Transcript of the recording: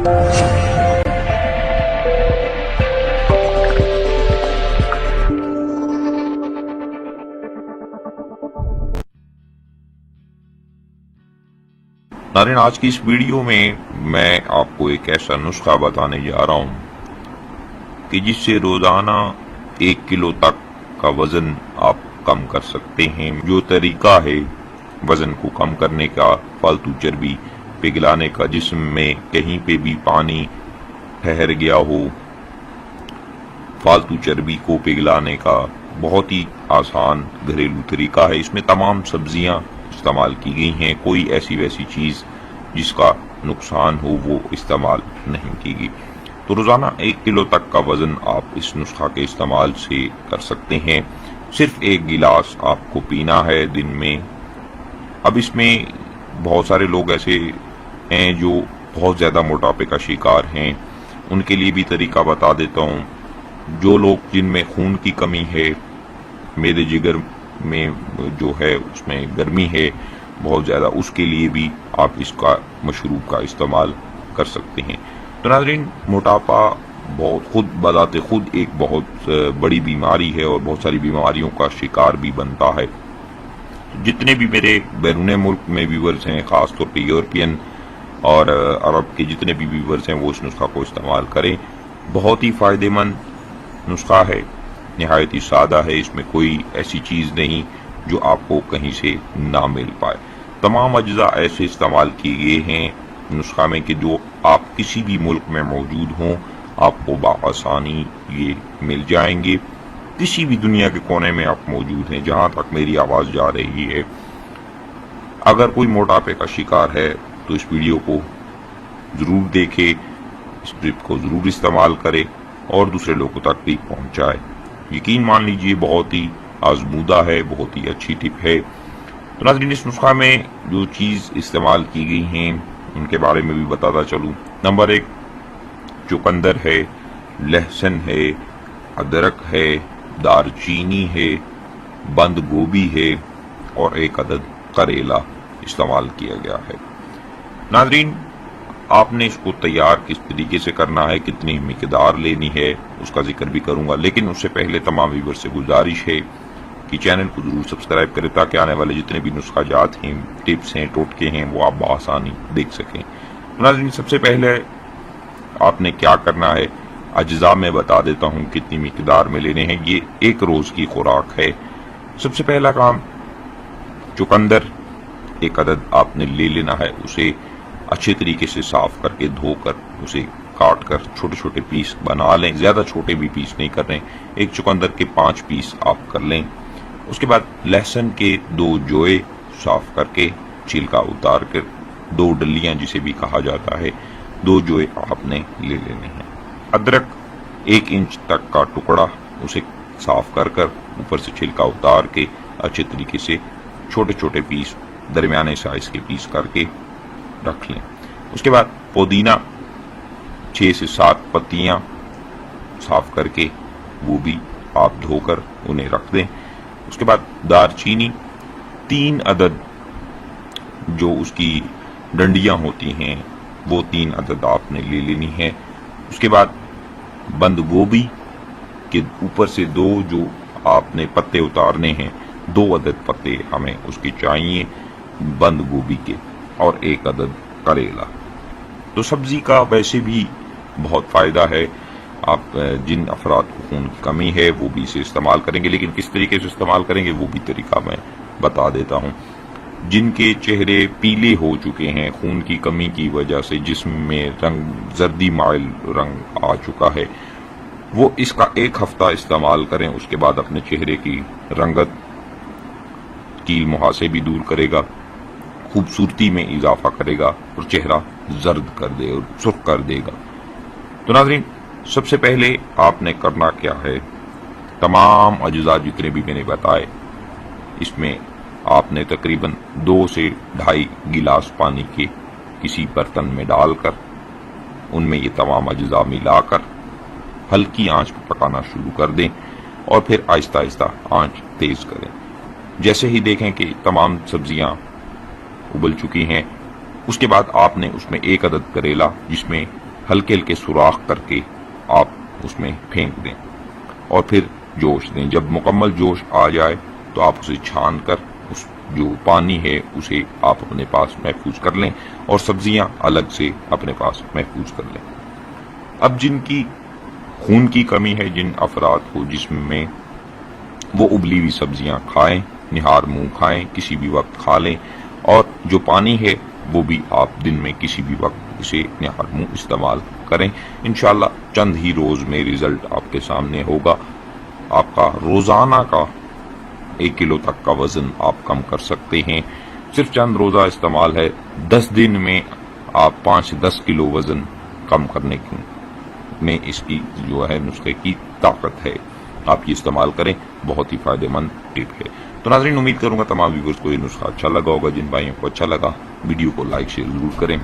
ناظرین، آج کی اس ویڈیو میں آپ کو ایک ایسا نسخہ بتانے جا رہا ہوں کہ جس سے روزانہ 1 کلو تک کا وزن آپ کم کر سکتے ہیں۔ جو طریقہ ہے وزن کو کم کرنے کا، فالتو چربی پگھلانے کا، جسم میں کہیں پہ بھی پانی ٹھہر گیا ہو، فالتو چربی کو پگھلانے کا بہت ہی آسان گھریلو طریقہ ہے۔ اس میں تمام سبزیاں استعمال کی گئی ہیں، کوئی ایسی ویسی چیز جس کا نقصان ہو وہ استعمال نہیں کی گئی۔ تو روزانہ 1 کلو تک کا وزن آپ اس نسخہ کے استعمال سے کر سکتے ہیں۔ صرف 1 گلاس آپ کو پینا ہے دن میں۔ اب اس میں بہت سارے لوگ ایسے ہیں جو بہت زیادہ موٹاپے کا شکار ہیں، ان کے لیے بھی طریقہ بتا دیتا ہوں۔ جو لوگ جن میں خون کی کمی ہے، میدے جگر میں جو ہے اس میں گرمی ہے بہت زیادہ، اس کے لیے بھی آپ اس کا مشروب کا استعمال کر سکتے ہیں۔ تو ناظرین، موٹاپا خود بذات خود ایک بہت بڑی بیماری ہے اور بہت ساری بیماریوں کا شکار بھی بنتا ہے۔ جتنے بھی میرے بیرون ملک میں ویورز ہیں، خاص طور پہ یورپین اور عرب کے جتنے بھی ویورز ہیں، وہ اس نسخہ کو استعمال کریں۔ بہت ہی فائدہ مند نسخہ ہے، نہایت ہی سادہ ہے، اس میں کوئی ایسی چیز نہیں جو آپ کو کہیں سے نہ مل پائے۔ تمام اجزاء ایسے استعمال کیے گئے ہیں نسخہ میں کہ جو آپ کسی بھی ملک میں موجود ہوں آپ کو بآسانی یہ مل جائیں گے۔ کسی بھی دنیا کے کونے میں آپ موجود ہیں، جہاں تک میری آواز جا رہی ہے۔ اگر کوئی موٹاپے کا شکار ہے تو اس ویڈیو کو ضرور دیکھے، اس ٹپ کو ضرور استعمال کرے اور دوسرے لوگوں تک بھی پہنچائے۔ یقین مان لیجئے بہت ہی آزمودہ ہے، بہت ہی اچھی ٹپ ہے۔ تو ناظرین، اس نسخہ میں جو چیز استعمال کی گئی ہیں ان کے بارے میں بھی بتاتا چلوں۔ نمبر 1، چقندر ہے، لہسن ہے، ادرک ہے، دار چینی ہے، بند گوبھی ہے اور 1 عدد کریلا استعمال کیا گیا ہے۔ ناظرین، آپ نے اس کو تیار کس طریقے سے کرنا ہے، کتنی مقدار لینی ہے، اس کا ذکر بھی کروں گا، لیکن اس سے پہلے تمام ویور سے گزارش ہے کہ چینل کو ضرور سبسکرائب کریں تاکہ آنے والے جتنے بھی نسخہ جات ہیں، ٹپس ہیں، ٹوٹکے ہیں، وہ آپ بآسانی دیکھ سکیں۔ ناظرین، سب سے پہلے آپ نے کیا کرنا ہے، اجزاء میں بتا دیتا ہوں کتنی مقدار میں لینے ہیں۔ یہ 1 روز کی خوراک ہے۔ سب سے پہلا کام، چقندر 1 عدد آپ نے لے لینا ہے، اسے اچھے طریقے سے صاف کر کے دھو کر اسے کاٹ کر چھوٹے چھوٹے پیس بنا لیں، زیادہ چھوٹے بھی پیس نہیں کر رہے، 1 چقندر کے 5 پیس آپ کر لیں۔ اس کے بعد لہسن کے 2 جوئے صاف کر کے چھلکا اتار کر 2 ڈلیاں جسے بھی کہا جاتا ہے، 2 جوئے آپ نے لے لینے ہیں۔ ادرک 1 انچ تک کا ٹکڑا، اسے صاف کر کر اوپر سے چھلکا اتار کے اچھے طریقے سے چھوٹے چھوٹے پیس، درمیانے سائز کے پیس کر کے رکھ لیں۔ اس کے بعد پودینہ 6 سے 7 پتیاں صاف کر کے وہ بھی آپ دھو کر انہیں رکھ دیں۔ اس کے بعد دار چینی 3 عدد جو اس کی ڈنڈیاں ہوتی ہیں وہ 3 عدد آپ نے لے لینی ہے۔ اس کے بعد بند گوبھی کے اوپر سے 2 جو آپ نے پتے اتارنے ہیں، 2 عدد پتے ہمیں اس کی چاہیے بند گوبھی کے، اور 1 عدد کریلا۔ تو سبزی کا ویسے بھی بہت فائدہ ہے، آپ جن افراد کو خون کی کمی ہے وہ بھی اسے استعمال کریں گے، لیکن کس طریقے سے استعمال کریں گے وہ بھی طریقہ میں بتا دیتا ہوں۔ جن کے چہرے پیلے ہو چکے ہیں خون کی کمی کی وجہ سے، جسم میں رنگ زردی مائل رنگ آ چکا ہے، وہ اس کا 1 ہفتہ استعمال کریں۔ اس کے بعد اپنے چہرے کی رنگت، کیل مہاسے بھی دور کرے گا، خوبصورتی میں اضافہ کرے گا اور چہرہ زرد کر دے اور سرخ کر دے گا۔ تو ناظرین، سب سے پہلے آپ نے کرنا کیا ہے، تمام اجزاء جتنے بھی میں نے بتائے اس میں آپ نے تقریباً 2 سے 2.5 گلاس پانی کے کسی برتن میں ڈال کر ان میں یہ تمام اجزاء ملا کر ہلکی آنچ پر پکانا شروع کر دیں اور پھر آہستہ آہستہ آنچ تیز کریں۔ جیسے ہی دیکھیں کہ تمام سبزیاں ابل چکی ہیں، اس کے بعد آپ نے اس میں 1 عدد کریلا، جس میں ہلکے ہلکے سوراخ کر کے آپ اس میں پھینک دیں اور پھر جوش دیں. جب مکمل جوش آ جائے تو آپ اسے چھان کر اس جو پانی ہے اسے آپ اپنے پاس محفوظ کر لیں اور سبزیاں الگ سے اپنے پاس محفوظ کر لیں. اب جن کی خون کی کمی ہے، جن افراد کو جسم میں، وہ ابلی ہوئی سبزیاں کھائیں، نہار منہ کھائیں، کسی بھی وقت کھا لیں، اور جو پانی ہے وہ بھی آپ دن میں کسی بھی وقت اسے نہار منہ استعمال کریں. انشاءاللہ چند ہی روز میں رزلٹ آپ کے سامنے ہوگا. آپ کا روزانہ کا 1 کلو تک کا وزن آپ کم کر سکتے ہیں. صرف چند روزہ استعمال ہے. 10 دن میں آپ 5 سے 10 کلو وزن کم کرنے میں اس کی جو ہے نسخے کی طاقت ہے. آپ یہ استعمال کریں، بہت ہی فائدہ مند ٹپ ہے. تو ناظرین، امید کروں گا تمام ویورز کو یہ نسخہ اچھا لگا ہوگا. جن بھائیوں کو اچھا لگا ویڈیو کو لائک شیئر ضرور کریں.